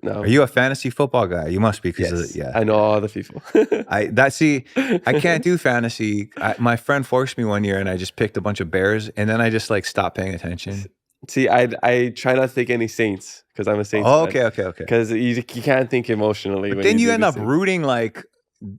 No. Are you a fantasy football guy? You must be because Yes. I know all the people. I can't do fantasy. My friend forced me one year and I just picked a bunch of Bears and then I just like stopped paying attention. See, I try not to take any Saints because I'm a Saints fan. Okay. Because you can't think emotionally. But then you end up rooting like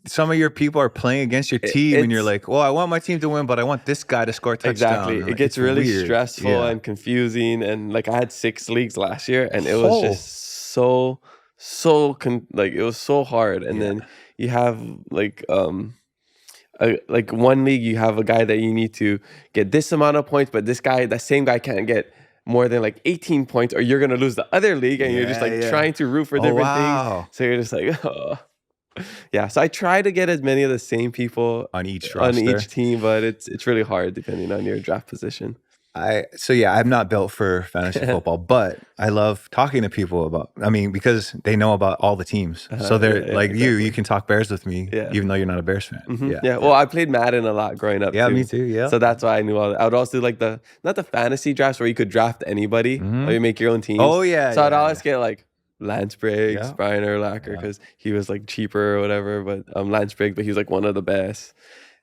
some of your people are playing against your team and you're like, well, I want my team to win, but I want this guy to score a touchdown. Exactly. It gets really stressful and confusing. And like I had 6 leagues last year and it was just it was so hard. And then you have like one league, you have a guy that you need to get this amount of points, but that same guy can't get more than like 18 points or you're going to lose the other league and you're just like trying to root for different things. So you're just like, oh. Yeah, so I try to get as many of the same people on each team, but it's really hard depending on your draft position. I'm not built for fantasy football, but I love talking to people because they know about all the teams. So they're you can talk Bears with me, even though you're not a Bears fan. Mm-hmm. Well, I played Madden a lot growing up. Yeah, me too. Yeah. So that's why I knew all that. I would also do like not the fantasy drafts where you could draft anybody or you make your own teams. Oh yeah. So I'd always get like Lance Briggs, Brian Urlacher, because he was like cheaper or whatever, but Lance Briggs, but he was like one of the best.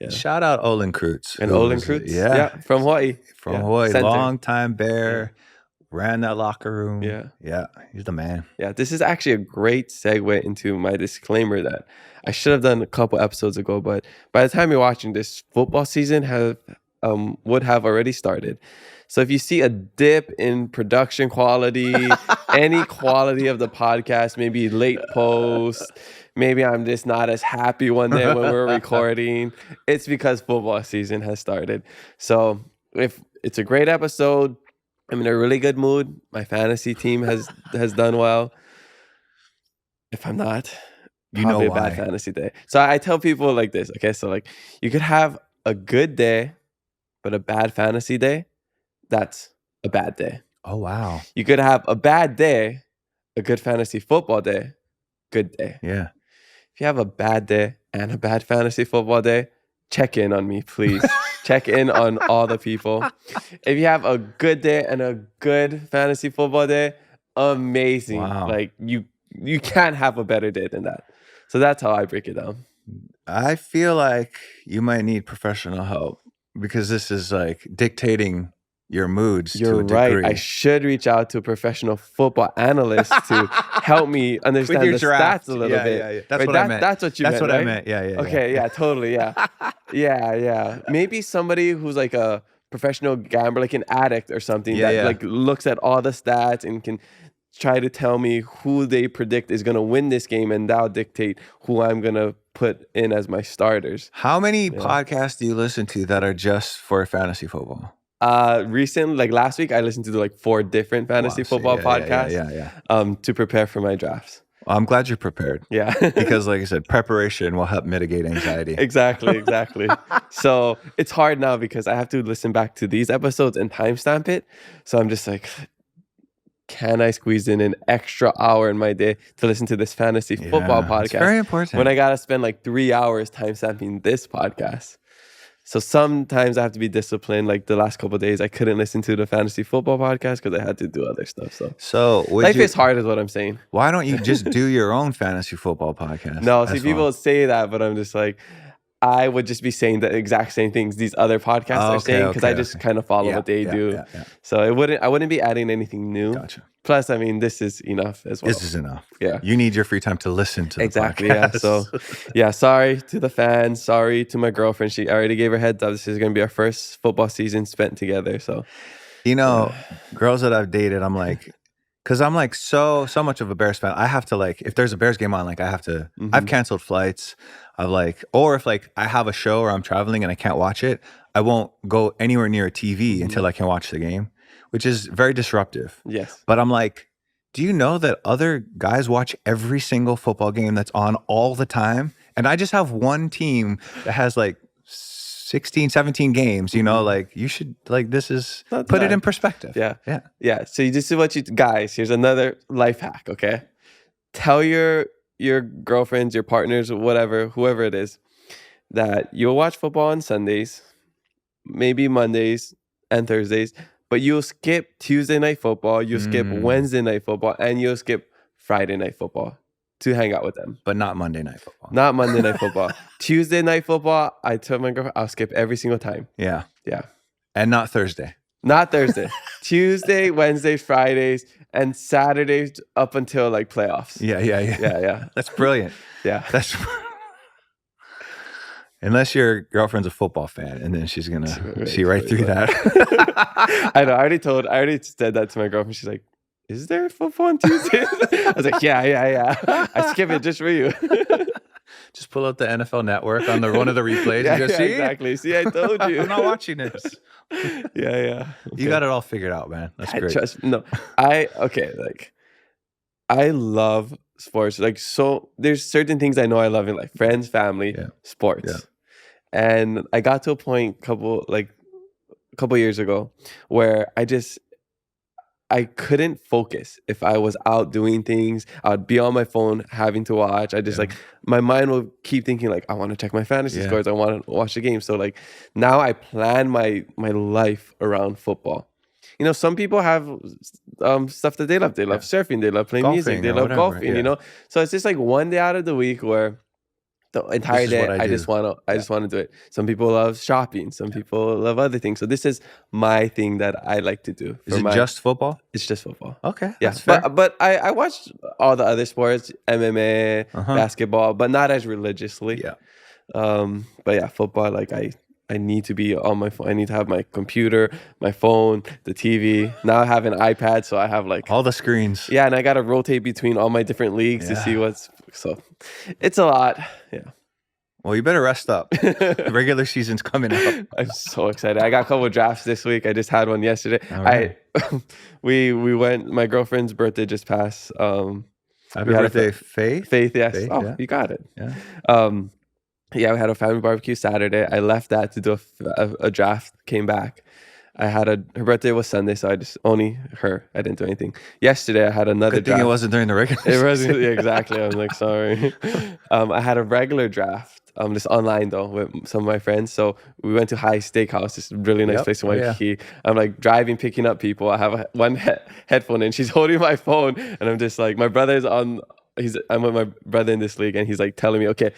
Yeah. Shout out Olin Kreutz. And Olin Kreutz? Yeah, from Hawaii. Hawaii, long time Bear, ran that locker room. Yeah, he's the man. Yeah, this is actually a great segue into my disclaimer that I should have done a couple episodes ago, but by the time you're watching this, football season would have already started. So if you see a dip in production quality, any quality of the podcast, maybe late post, maybe I'm just not as happy one day when we're recording, it's because football season has started. So if it's a great episode, I'm in a really good mood. My fantasy team has done well. If I'm not, probably a bad fantasy day. So I tell people like this, okay? So like you could have a good day, but a bad fantasy day. That's a bad day. Oh, wow. You could have a bad day, a good fantasy football day, good day. Yeah. If you have a bad day and a bad fantasy football day, check in on me, please. Check in on all the people. If you have a good day and a good fantasy football day, amazing. Wow. Like you can't have a better day than that. So that's how I break it down. I feel like you might need professional help because this is like dictating your moods to a degree. You're right. I should reach out to a professional football analyst to help me understand the stats a little bit. Yeah. That's what I meant. That's what you meant, That's what right? I meant. Yeah. Okay, yeah, totally, yeah. Yeah. Maybe somebody who's like a professional gambler, like an addict or something that like looks at all the stats and can try to tell me who they predict is going to win this game, and that'll dictate who I'm going to put in as my starters. How many podcasts do you listen to that are just for fantasy football? Recently, like last week, I listened to like 4 different fantasy football podcasts to prepare for my drafts. Well, I'm glad you're prepared. Yeah. Because like I said, preparation will help mitigate anxiety. Exactly. So it's hard now because I have to listen back to these episodes and timestamp it. So I'm just like, can I squeeze in an extra hour in my day to listen to this fantasy football podcast? It's very important. When I got to spend like 3 hours timestamping this podcast. So sometimes I have to be disciplined. Like the last couple of days, I couldn't listen to the fantasy football podcast because I had to do other stuff. So life is hard is what I'm saying. Why don't you just do your own fantasy football podcast? No, see, people say that, but I'm just like, I would just be saying the exact same things these other podcasts are saying because I just kind of follow what they do. Yeah. So I wouldn't be adding anything new. Gotcha. Plus, I mean, this is enough as well. This is enough. Yeah. You need your free time to listen to the podcast. Yeah. So, sorry to the fans. Sorry to my girlfriend. She already gave her heads up. This is going to be our first football season spent together. So, girls that I've dated, I'm like, because I'm like so much of a Bears fan. I have to like, if there's a Bears game on, like I have to, I've canceled flights. I've like, or if like I have a show or I'm traveling and I can't watch it, I won't go anywhere near a TV until I can watch the game, which is very disruptive. Yes. But I'm like, do you know that other guys watch every single football game that's on all the time? And I just have one team that has like 16, 17 games, like you should like, this is, put it in perspective. Yeah. So you just see what guys, here's another life hack. Okay. Tell your girlfriends, your partners, or whatever, whoever it is, that you'll watch football on Sundays, maybe Mondays and Thursdays, but you'll skip Tuesday night football, you'll skip Wednesday night football, and you'll skip Friday night football to hang out with them. But not Monday Night Football. Not Monday night football. Tuesday night football, I told my girlfriend I'll skip every single time. Yeah. Yeah. And not Thursday. Not Thursday. Tuesday, Wednesday, Fridays, and Saturdays up until like playoffs. Yeah. That's brilliant. Yeah. That's unless your girlfriend's a football fan, and then she's gonna see right through that. I know. I already said that to my girlfriend. She's like, "Is there football on Tuesdays?" I was like, "Yeah. I skip it just for you." Just pull up the NFL Network on the one of the replays. Yeah, and just see exactly. See, I told you. I'm not watching this. Yeah. You got it all figured out, man. That's great. I love sports. Like, so there's certain things I know I love in life: friends, family, sports. Yeah. And I got to a point couple years ago where I couldn't focus. If I was out doing things, I'd be on my phone having to watch. I just like, my mind will keep thinking like, I want to check my fantasy scores. I want to watch the game. So like now I plan my life around football. You know, some people have stuff that they love. They love surfing. They love playing music. They love golfing, you know? So it's just like one day out of the week where the entire day I just want to do it. Some people love shopping. Some people love other things. So this is my thing that I like to do. Is it just football? It's just football. Okay. Yeah. That's fair. But I watched all the other sports, MMA, basketball, but not as religiously. Yeah. But yeah, football, like I need to be on my phone. I need to have my computer, my phone, the TV. Now I have an iPad, so I have like all the screens. Yeah, and I got to rotate between all my different leagues to see so it's a lot. Yeah. Well, you better rest up. The regular season's coming up. I'm so excited. I got a couple of drafts this week. I just had one yesterday. Right. We went, my girlfriend's birthday just passed. Happy birthday, Faith. Faith, yes. Faith, you got it. Yeah. Yeah, we had a family barbecue Saturday. I left that to do a draft, came back. Her birthday was Sunday, so I didn't do anything. Yesterday, I had another Good thing draft. It wasn't during the regular It wasn't, exactly. I'm like, sorry. I had a regular draft, just online though, with some of my friends. So we went to High Steakhouse, this really nice place in Waikiki. I'm like driving, picking up people. I have one headphone and she's holding my phone. And I'm just like, I'm with my brother in this league and he's like telling me, okay,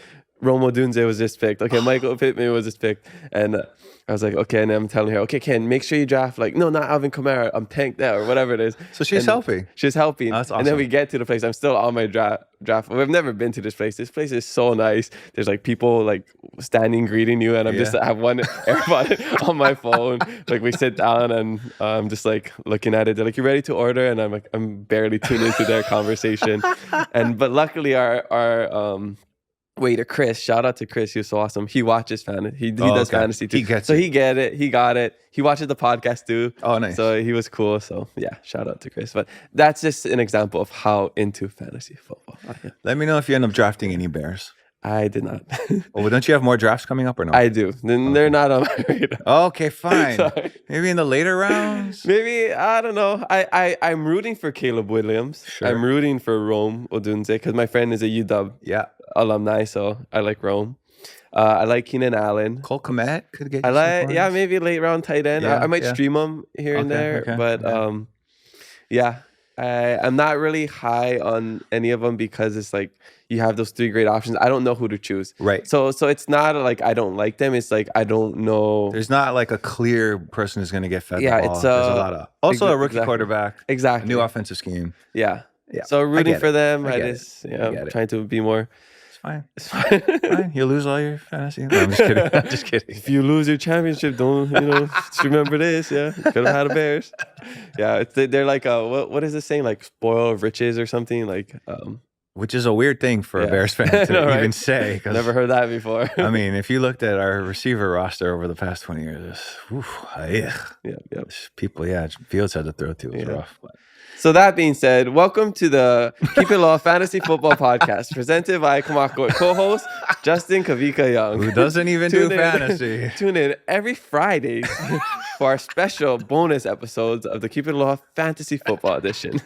Romo Dunze was just picked. Okay, Michael Pittman was just picked. And I was like, okay. And I'm telling her, okay, Ken, make sure you draft no, not Alvin Kamara. I'm tanked there or whatever it is. So she's helping. She's helping. Oh, that's awesome. And then we get to the place. I'm still on my draft. We've never been to this place. This place is so nice. There's like people like standing greeting you. And I have one AirPod on my phone. Like we sit down and I'm just like looking at it. They're like, you ready to order? And I'm like, I'm barely tuned into their conversation. But luckily our waiter Chris, shout out to Chris, he was so awesome. He watches fantasy. He does fantasy too. He got it. He got it. He watches the podcast too. Oh, nice. So he was cool. So yeah, shout out to Chris. But that's just an example of how into fantasy football I am. Let me know if you end up drafting any Bears. I did not. Well, don't you have more drafts coming up or no? I do. Then they're not on my radar. Okay, fine. Maybe in the later rounds. Maybe, I don't know. I'm rooting for Caleb Williams. Sure. I'm rooting for Rome Odunze because my friend is a UW alumni, so I like Rome. I like Keenan Allen. Cole Kmet could get you maybe late round tight end. I might stream him here and there, but I'm not really high on any of them because it's like you have those three great options. I don't know who to choose. Right. So it's not like I don't like them. It's like I don't know. There's not like a clear person who's going to get fed the ball. There's a lot of a rookie quarterback. Exactly. A new offensive scheme. Yeah. So rooting for them. I'm trying to be more. It's fine. You'll lose all your fantasy. No, I'm just kidding. I'm just kidding. If you lose your championship, don't just remember this. Yeah, could have had a Bears. Yeah, they're like what is this saying? Like spoil of riches or something like. Which is a weird thing for a Bears fan to even say. Never heard that before. I mean, if you looked at our receiver roster over the past 20 years, people, Fields had to throw to. It was rough. But. So that being said, welcome to the Keep It Law Fantasy Football Podcast, presented by Kamaka with co-host Justin Kawika Young. Who doesn't even do fantasy. Tune in every Friday for our special bonus episodes of the Keep It Law Fantasy Football Edition.